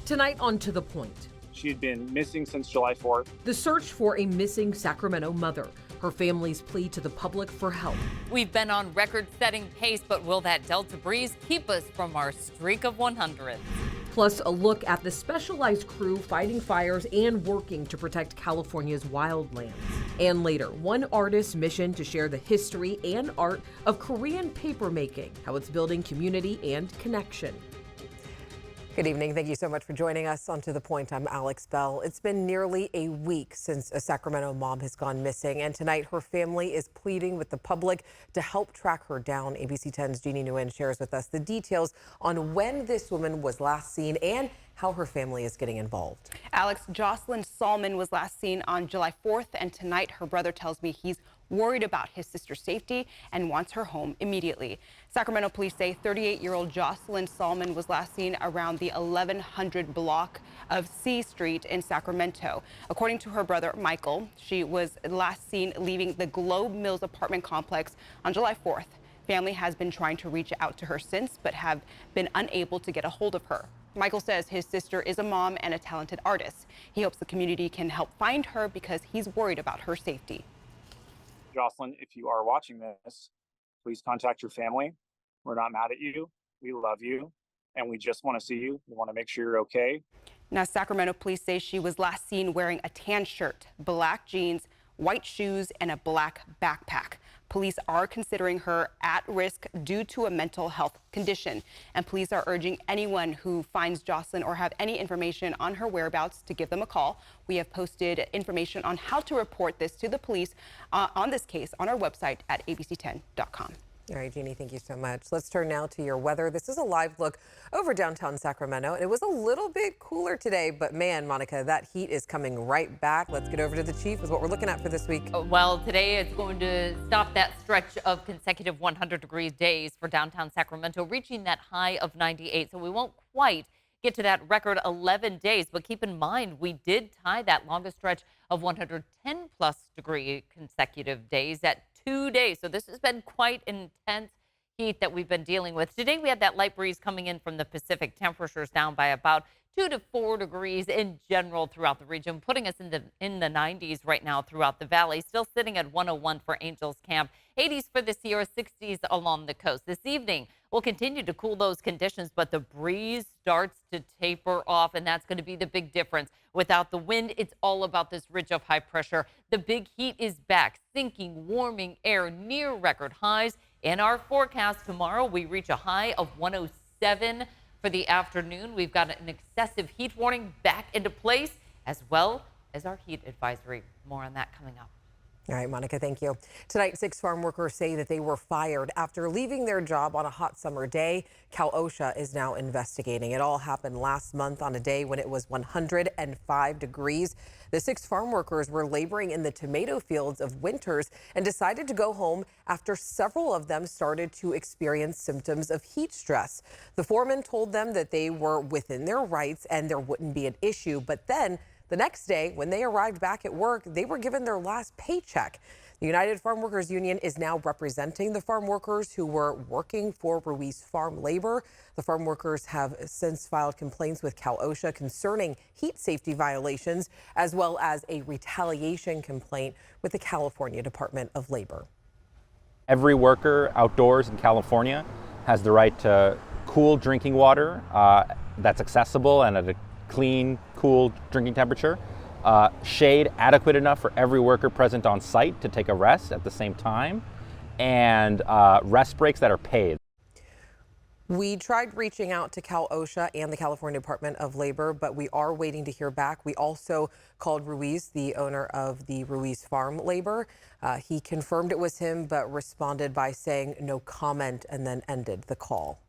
Tonight on To The Point. She had been missing since July 4th. The search for a missing Sacramento mother. Her family's plea to the public for help. We've been on record-setting pace, but will that Delta breeze keep us from our streak of 100? Plus, a look at the specialized crew fighting fires and working to protect California's wildlands. And later, one artist's mission to share the history and art of Korean papermaking, how it's building community and connection. Good evening. Thank you so much for joining us on To The Point. I'm Alex Bell. It's been nearly a week since a Sacramento mom has gone missing, and tonight her family is pleading with the public to help track her down. ABC 10's Jeannie Nguyen shares with us the details on when this woman was last seen and how her family is getting involved. Alex, Jocelyn Salmon was last seen on July 4th, and tonight her brother tells me he's worried about his sister's safety and wants her home immediately. Sacramento police say 38-year-old Jocelyn Salmon was last seen around the 1100 block of C Street in Sacramento. According to her brother, Michael, she was last seen leaving the Globe Mills apartment complex on July 4th. Family has been trying to reach out to her since, but have been unable to get a hold of her. Michael says his sister is a mom and a talented artist. He hopes the community can help find her because he's worried about her safety. Jocelyn, if you are watching this, please contact your family. We're not mad at you. We love you, and we just want to see you. We want to make sure you're okay. Now, Sacramento police say she was last seen wearing a tan shirt, black jeans, white shoes, and a black backpack. Police are considering her at risk due to a mental health condition, and police are urging anyone who finds Jocelyn or have any information on her whereabouts to give them a call. We have posted information on how to report this to the police on this case on our website at abc10.com. All right, Jeannie, thank you so much. Let's turn now to your weather. This is a live look over downtown Sacramento. It was a little bit cooler today, but man, Monica, that heat is coming right back. Let's get over to the chief with what we're looking at for this week. Well, today it's going to stop that stretch of consecutive 100-degree days for downtown Sacramento, reaching that high of 98. So we won't quite get to that record 11 days, but keep in mind, we did tie that longest stretch of 110-plus degree consecutive days at 2 days. So this has been quite intense heat that we've been dealing with. Today we had that light breeze coming in from the Pacific. Temperatures down by about 2 to 4 degrees in general throughout the region, putting us in the 90s right now throughout the valley. Still sitting at 101 for Angels Camp, 80s for the Sierra, 60s along the coast. This evening we'll continue to cool those conditions, but the breeze starts to taper off, and that's going to be the big difference. Without the wind, it's all about this ridge of high pressure. The big heat is back, sinking, warming air near record highs. In our forecast tomorrow, we reach a high of 107 for the afternoon. We've got an excessive heat warning back into place, as well as our heat advisory. More on that coming up. All right, Monica, thank you. Tonight, 6 farm workers say that they were fired after leaving their job on a hot summer day. Cal OSHA is now investigating. It all happened last month on a day when it was 105 degrees. The 6 farm workers were laboring in the tomato fields of Winters and decided to go home after several of them started to experience symptoms of heat stress. The foreman told them that they were within their rights and there wouldn't be an issue. But then the next day, when they arrived back at work, they were given their last paycheck. The United Farm Workers Union is now representing the farm workers who were working for Ruiz Farm Labor. The farm workers have since filed complaints with Cal OSHA concerning heat safety violations, as well as a retaliation complaint with the California Department of Labor. Every worker outdoors in California has the right to cool drinking water that's accessible and at a clean, cool drinking temperature. Shade adequate enough for every worker present on site to take a rest at the same time, and rest breaks that are paid. We tried reaching out to Cal OSHA and the California Department of Labor, but we are waiting to hear back. We also called Ruiz, the owner of the Ruiz Farm Labor. He confirmed it was him, but responded by saying no comment and then ended the call.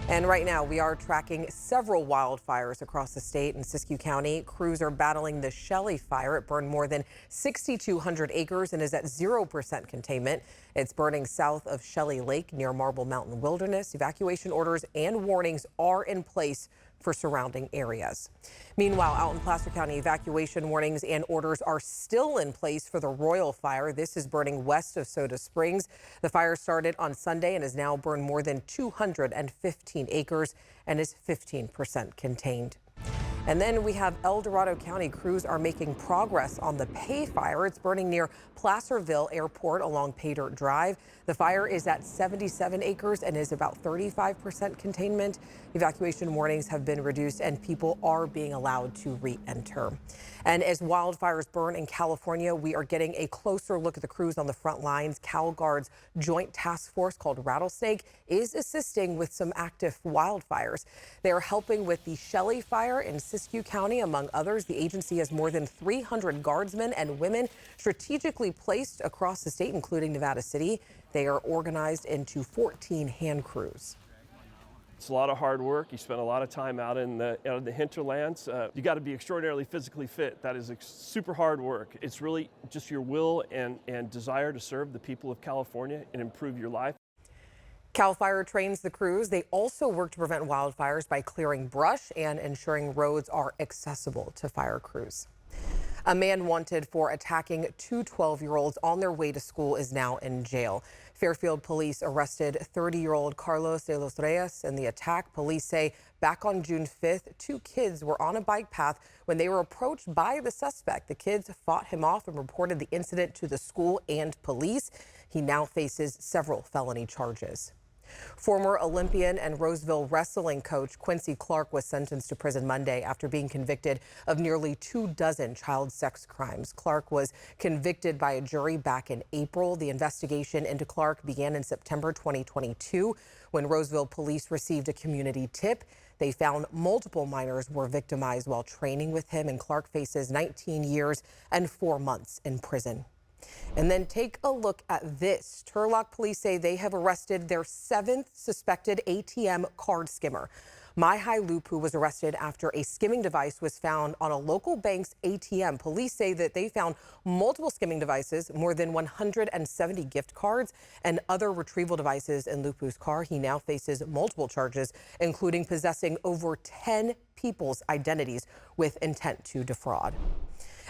And right now, we are tracking several wildfires across the state. In Siskiyou County, crews are battling the Shelley fire. It burned more than 6,200 acres and is at 0% containment. It's burning south of Shelley Lake near Marble Mountain Wilderness. Evacuation orders and warnings are in place for surrounding areas. Meanwhile, out in Placer County, evacuation warnings and orders are still in place for the Royal Fire. This is burning west of Soda Springs. The fire started on Sunday and has now burned more than 215 acres and is 15% contained. And then we have El Dorado County. Crews are making progress on the Pay Fire. It's burning near Placerville Airport along Pay Dirt Drive. The fire is at 77 acres and is about 35% containment. Evacuation warnings have been reduced and people are being allowed to re-enter. And as wildfires burn in California, we are getting a closer look at the crews on the front lines. CalGuard's joint task force called Rattlesnake is assisting with some active wildfires. They are helping with the Shelley Fire in Siskiyou County, among others. The agency has more than 300 guardsmen and women strategically placed across the state, including Nevada City. They are organized into 14 hand crews. It's a lot of hard work. You spend a lot of time out in the hinterlands. You got to be extraordinarily physically fit. That is super hard work. It's really just your will and desire to serve the people of California and improve your life. CAL FIRE trains the crews. They also work to prevent wildfires by clearing brush and ensuring roads are accessible to fire crews. A man wanted for attacking two 12-year-olds on their way to school is now in jail. Fairfield police arrested 30-year-old Carlos de los Reyes in the attack. Police say back on June 5th, two kids were on a bike path when they were approached by the suspect. The kids fought him off and reported the incident to the school and police. He now faces several felony charges. Former Olympian and Roseville wrestling coach Quincy Clark was sentenced to prison Monday after being convicted of nearly 24 child sex crimes. Clark was convicted by a jury back in April. The investigation into Clark began in September 2022 when Roseville police received a community tip. They found multiple minors were victimized while training with him, and Clark faces 19 years and 4 months in prison. And then take a look at this. Turlock police say they have arrested their 7th suspected ATM card skimmer. Mihai Lupu was arrested after a skimming device was found on a local bank's ATM. Police say that they found multiple skimming devices, more than 170 gift cards, and other retrieval devices in Lupu's car. He now faces multiple charges, including possessing over 10 people's identities with intent to defraud.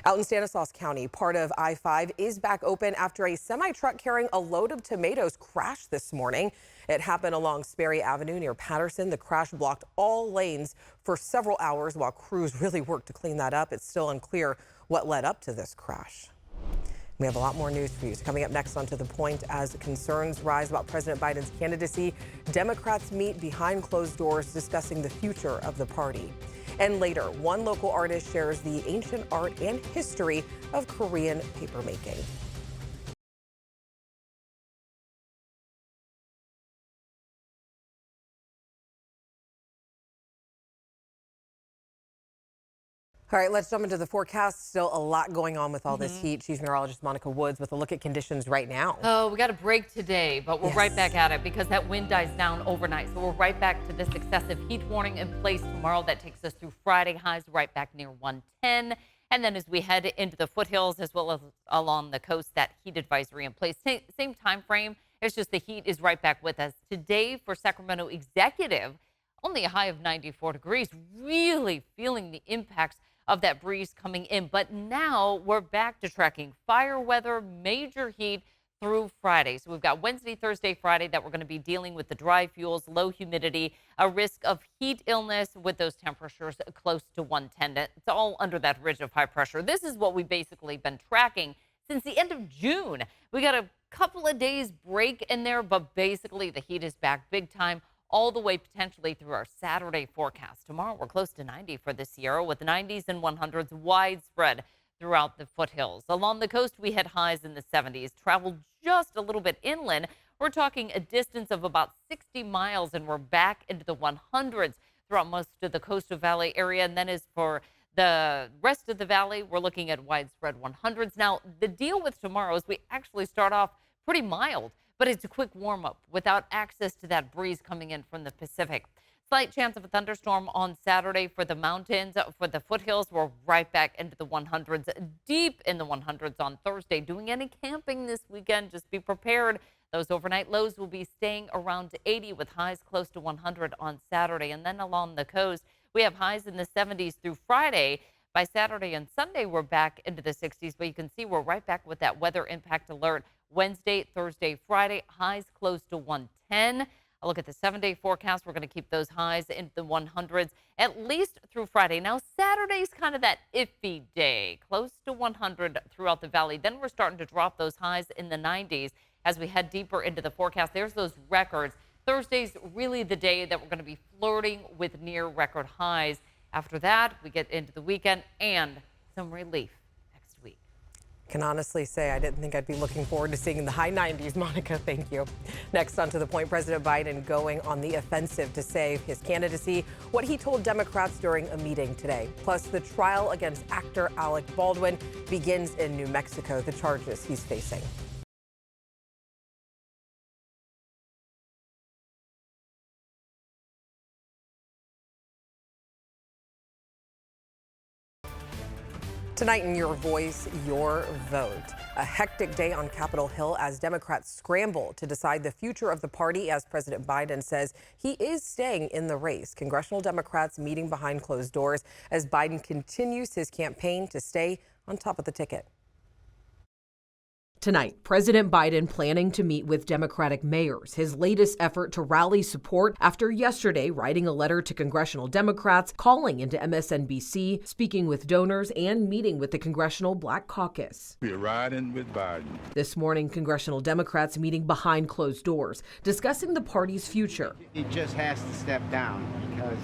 Out in Stanislaus County, part of I-5 is back open after a semi-truck carrying a load of tomatoes crashed this morning. It happened along Sperry Avenue near Patterson. The crash blocked all lanes for several hours while crews really worked to clean that up. It's still unclear what led up to this crash. We have a lot more news for you. So coming up next on To The Point, as concerns rise about President Biden's candidacy, Democrats meet behind closed doors discussing the future of the party. And later, one local artist shares the ancient art and history of Korean papermaking. All right, let's jump into the forecast. Still a lot going on with all this heat. Chief Meteorologist Monica Woods with a look at conditions right now. Oh, we got a break today, but we're right back at it because that wind dies down overnight. So we're right back to this excessive heat warning in place tomorrow. That takes us through Friday, highs right back near 110. And then as we head into the foothills as well as along the coast, that heat advisory in place. Same time frame. It's just the heat is right back with us. Today for Sacramento Executive, only a high of 94 degrees. Really feeling the impacts of that breeze coming in. But now we're back to tracking fire weather, major heat through Friday. So we've got Wednesday, Thursday, Friday that we're going to be dealing with the dry fuels, low humidity, a risk of heat illness with those temperatures close to 110. It's all under that ridge of high pressure. This is what we've basically been tracking since the end of June. We got a couple of days break in there, but basically the heat is back big time all the way potentially through our Saturday forecast. Tomorrow, we're close to 90 for the Sierra with 90s and 100s widespread throughout the foothills. Along the coast, we hit highs in the 70s, traveled just a little bit inland. We're talking a distance of about 60 miles, and we're back into the 100s throughout most of the coastal valley area. And then as for the rest of the valley, we're looking at widespread 100s. Now, the deal with tomorrow is we actually start off pretty mild, but it's a quick warm-up without access to that breeze coming in from the Pacific. Slight chance of a thunderstorm on Saturday for the mountains. For the foothills, we're right back into the 100s, deep in the 100s on Thursday. Doing any camping this weekend, just be prepared. Those overnight lows will be staying around 80 with highs close to 100 on Saturday. And then along the coast, We have highs in the 70s through Friday. By Saturday and Sunday, we're back into the 60s, but you can see we're right back with that weather impact alert. Wednesday, Thursday, Friday, highs close to 110. A look at the 7-day forecast. We're going to keep those highs in the 100s at least through Friday. Now, Saturday's kind of that iffy day, close to 100 throughout the valley. Then we're starting to drop those highs in the 90s as we head deeper into the forecast. There's those records. Thursday's really the day that we're going to be flirting with near record highs. After that, we get into the weekend and some relief next week. Can honestly say I didn't think I'd be looking forward to seeing the high 90s, Monica. Thank you. Next, on To the Point, President Biden going on the offensive to save his candidacy, what he told Democrats during a meeting today. Plus, the trial against actor Alec Baldwin begins in New Mexico, the charges he's facing. Tonight in Your Voice, Your Vote. A hectic day on Capitol Hill as Democrats scramble to decide the future of the party as President Biden says he is staying in the race. Congressional Democrats meeting behind closed doors as Biden continues his campaign to stay on top of the ticket. Tonight, President Biden planning to meet with Democratic mayors, his latest effort to rally support after yesterday writing a letter to congressional Democrats, calling into MSNBC, speaking with donors, and meeting with the Congressional Black Caucus. We're riding with Biden. This morning, congressional Democrats meeting behind closed doors, discussing the party's future. He just has to step down because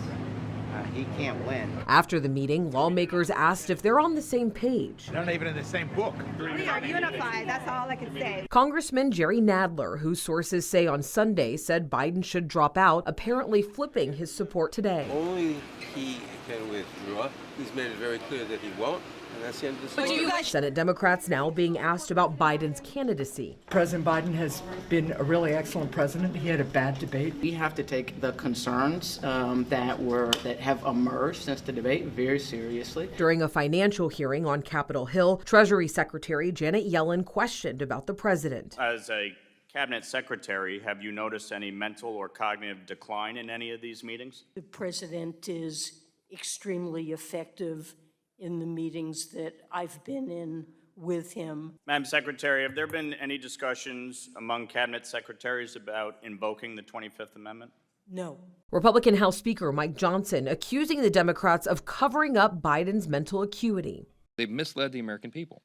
he can't win. After the meeting, lawmakers asked if they're on the same page. They're not even in the same book. We are unified. That's all I can say. Congressman Jerry Nadler, who sources say on Sunday said Biden should drop out, apparently flipping his support today. Only he can withdraw. He's made it very clear that he won't. And that's the end of the story. Senate Democrats now being asked about Biden's candidacy. President Biden has been a really excellent president. He had a bad debate. We have to take the concerns that have emerged since the debate very seriously. During a financial hearing on Capitol Hill, Treasury Secretary Janet Yellen questioned about the president. As a cabinet secretary, have you noticed any mental or cognitive decline in any of these meetings? The president is extremely effective in the meetings that I've been in with him. Madam Secretary, have there been any discussions among cabinet secretaries about invoking the 25th Amendment? No. Republican House Speaker Mike Johnson accusing the Democrats of covering up Biden's mental acuity. They've misled the American people,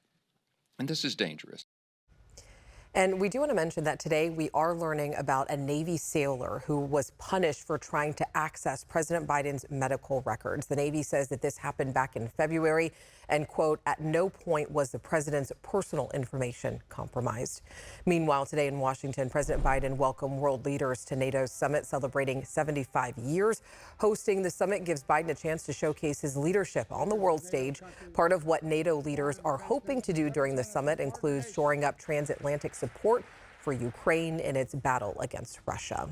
and this is dangerous. And we do want to mention that today we are learning about a Navy sailor who was punished for trying to access President Biden's medical records. The Navy says that this happened back in February and, quote, at no point was the president's personal information compromised. Meanwhile, today in Washington, President Biden welcomed world leaders to NATO's summit celebrating 75 years. Hosting the summit gives Biden a chance to showcase his leadership on the world stage. Part of what NATO leaders are hoping to do during the summit includes shoring up transatlantic support for Ukraine in its battle against Russia.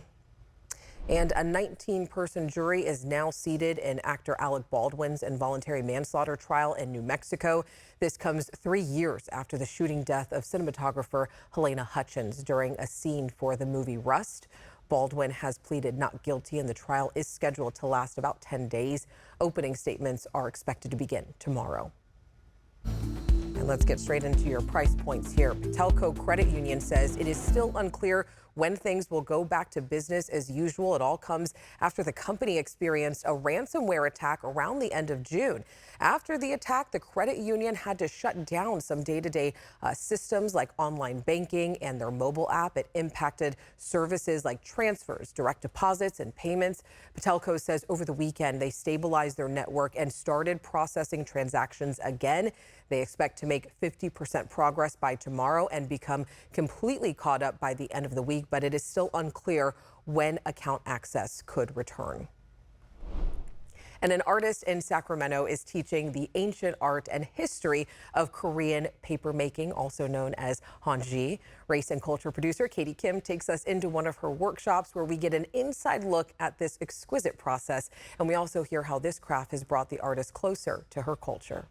And a 19-person jury is now seated in actor Alec Baldwin's involuntary manslaughter trial in New Mexico. This comes 3 years after the shooting death of cinematographer Helena Hutchins during a scene for the movie Rust. Baldwin has pleaded not guilty, and the trial is scheduled to last about 10 days. Opening statements are expected to begin tomorrow. And let's get straight into your price points here. Patelco Credit Union says it is still unclear when things will go back to business as usual. It all comes after the company experienced a ransomware attack around the end of June. After the attack, the credit union had to shut down some day-to-day systems like online banking and their mobile app. It impacted services like transfers, direct deposits, and payments. Patelco says over the weekend they stabilized their network and started processing transactions again. They expect to make 50% progress by tomorrow and become completely caught up by the end of the week, but it is still unclear when account access could return. And an artist in Sacramento is teaching the ancient art and history of Korean papermaking, also known as hanji. Race and culture producer Katie Kim takes us into one of her workshops where we get an inside look at this exquisite process. And we also hear how this craft has brought the artist closer to her culture.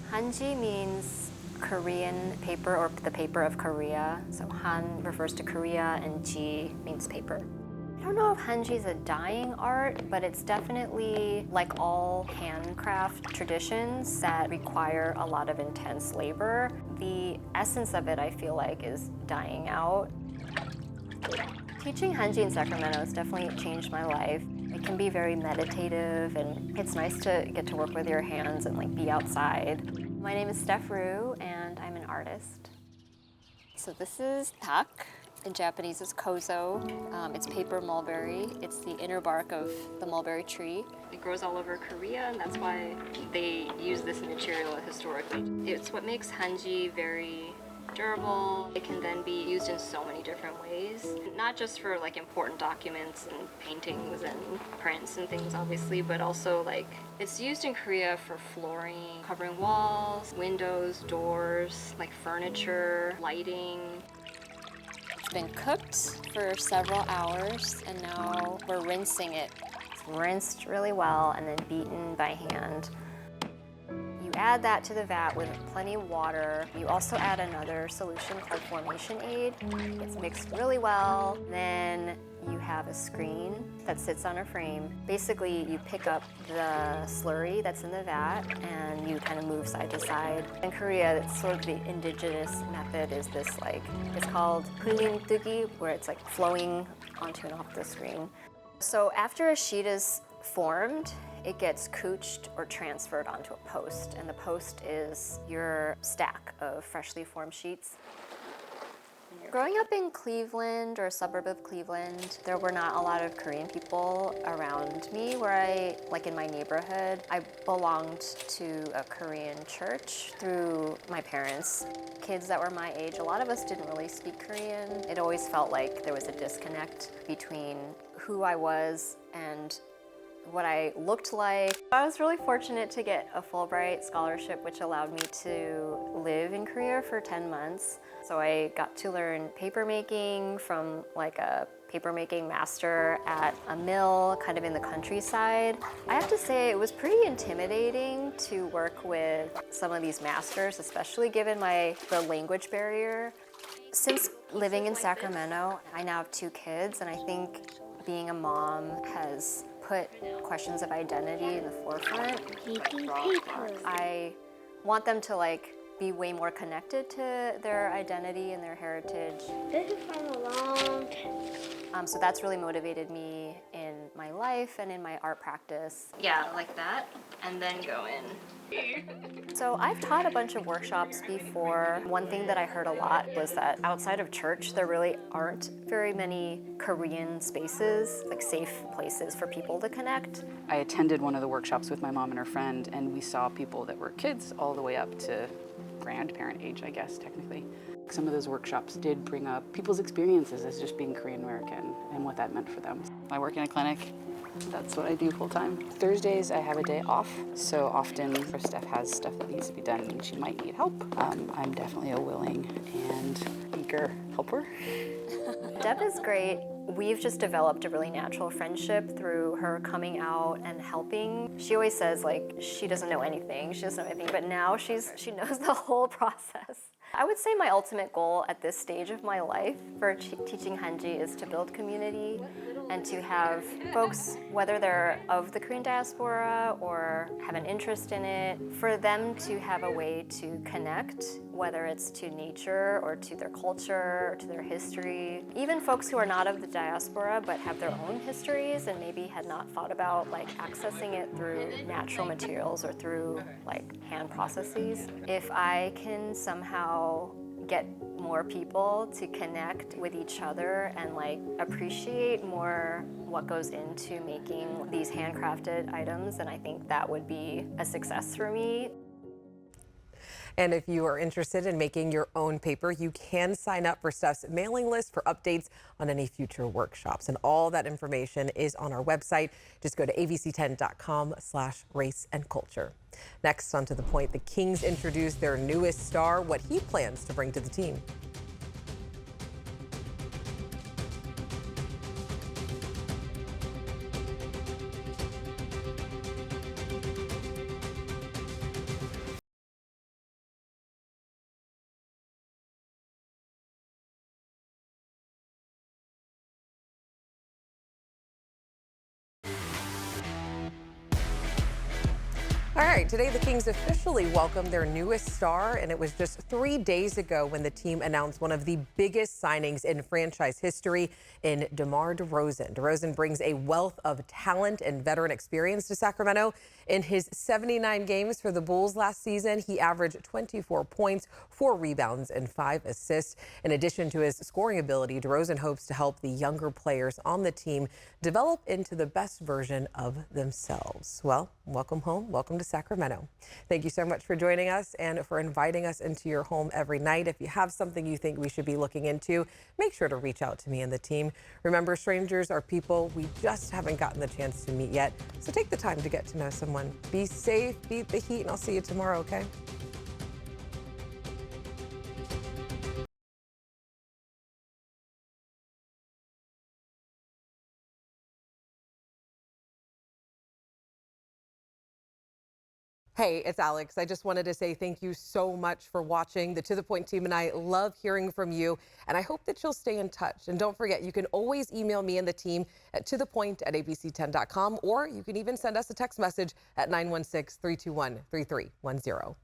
Hanji means Korean paper, or the paper of Korea. So Han refers to Korea and ji means paper. I don't know if Hanji is a dying art, but it's definitely, like all handcraft traditions that require a lot of intense labor, the essence of it, I feel like, is dying out. Teaching Hanji in Sacramento has definitely changed my life. It can be very meditative, and it's nice to get to work with your hands and like be outside. My name is Steph Rue, and I'm an artist. So this is tak. In Japanese, it's kozo. It's paper mulberry. It's the inner bark of the mulberry tree. It grows all over Korea, and that's why they use this material historically. It's what makes Hanji very durable. It can then be used in so many different ways, not just for like important documents and paintings and prints and things, obviously, but also like it's used in Korea for flooring, covering walls, windows, doors, like furniture, lighting. It's been cooked for several hours, and now we're rinsing it. It's rinsed really well and then beaten by hand. You add that to the vat with plenty of water. You also add another solution called formation aid. It's mixed really well. Then you have a screen that sits on a frame. Basically, you pick up the slurry that's in the vat and you kind of move side to side. In Korea, it's sort of the indigenous method is this like, it's called hulinteugi, where it's like flowing onto and off the screen. So after a sheet is formed, it gets cooched or transferred onto a post, and the post is your stack of freshly formed sheets. Growing up in Cleveland, or a suburb of Cleveland, there were not a lot of Korean people around me like in my neighborhood. I belonged to a Korean church through my parents. Kids that were my age, a lot of us didn't really speak Korean. It always felt like there was a disconnect between who I was and what I looked like. I was really fortunate to get a Fulbright scholarship, which allowed me to live in Korea for 10 months. So I got to learn paper making from like a papermaking master at a mill kind of in the countryside. I have to say it was pretty intimidating to work with some of these masters, especially given the language barrier. Since living in Sacramento, I now have 2 kids, and I think being a mom has put questions of identity in the forefront. I want them to like be way more connected to their identity and their heritage. This is from a long time. So that's really motivated me in my life and in my art practice. Yeah, like that, and then go in. So I've taught a bunch of workshops before. One thing that I heard a lot was that outside of church, there really aren't very many Korean spaces, like safe places for people to connect. I attended one of the workshops with my mom and her friend, and we saw people that were kids all the way up to grandparent age, I guess, technically. Some of those workshops did bring up people's experiences as just being Korean American and what that meant for them. I work in a clinic. That's what I do full time. Thursdays I have a day off, so often if Steph has stuff that needs to be done and she might need help, I'm definitely a willing and eager helper. Deb is great. We've just developed a really natural friendship through her coming out and helping. She always says like she doesn't know anything, but now she knows the whole process. I would say my ultimate goal at this stage of my life for teaching Hanji is to build community and to have folks, whether they're of the Korean diaspora or have an interest in it, for them to have a way to connect, whether it's to nature or to their culture or to their history. Even folks who are not of the diaspora but have their own histories and maybe had not thought about like accessing it through natural materials or through like hand processes. If I can somehow get more people to connect with each other and like appreciate more what goes into making these handcrafted items, then I think that would be a success for me. And if you are interested in making your own paper, you can sign up for Steph's mailing list for updates on any future workshops. And all that information is on our website. Just go to avc10.com/race and culture. Next, on To the Point, the Kings introduced their newest star, what he plans to bring to the team. All right, today the Kings officially welcomed their newest star, and it was just 3 days ago when the team announced one of the biggest signings in franchise history in DeMar DeRozan. DeRozan brings a wealth of talent and veteran experience to Sacramento. In his 79 games for the Bulls last season, he averaged 24 points, 4 rebounds, and 5 assists. In addition to his scoring ability, DeRozan hopes to help the younger players on the team develop into the best version of themselves. Well, welcome home. Welcome to Sacramento. Thank you so much for joining us and for inviting us into your home every night. If you have something you think we should be looking into, make sure to reach out to me and the team. Remember, strangers are people we just haven't gotten the chance to meet yet. So take the time to get to know someone. Be safe, beat the heat, and I'll see you tomorrow, okay? Hey, it's Alex. I just wanted to say thank you so much for watching. The To The Point team and I love hearing from you, and I hope that you'll stay in touch. And don't forget, you can always email me and the team at tothepoint@abc10.com, or you can even send us a text message at 916-321-3310.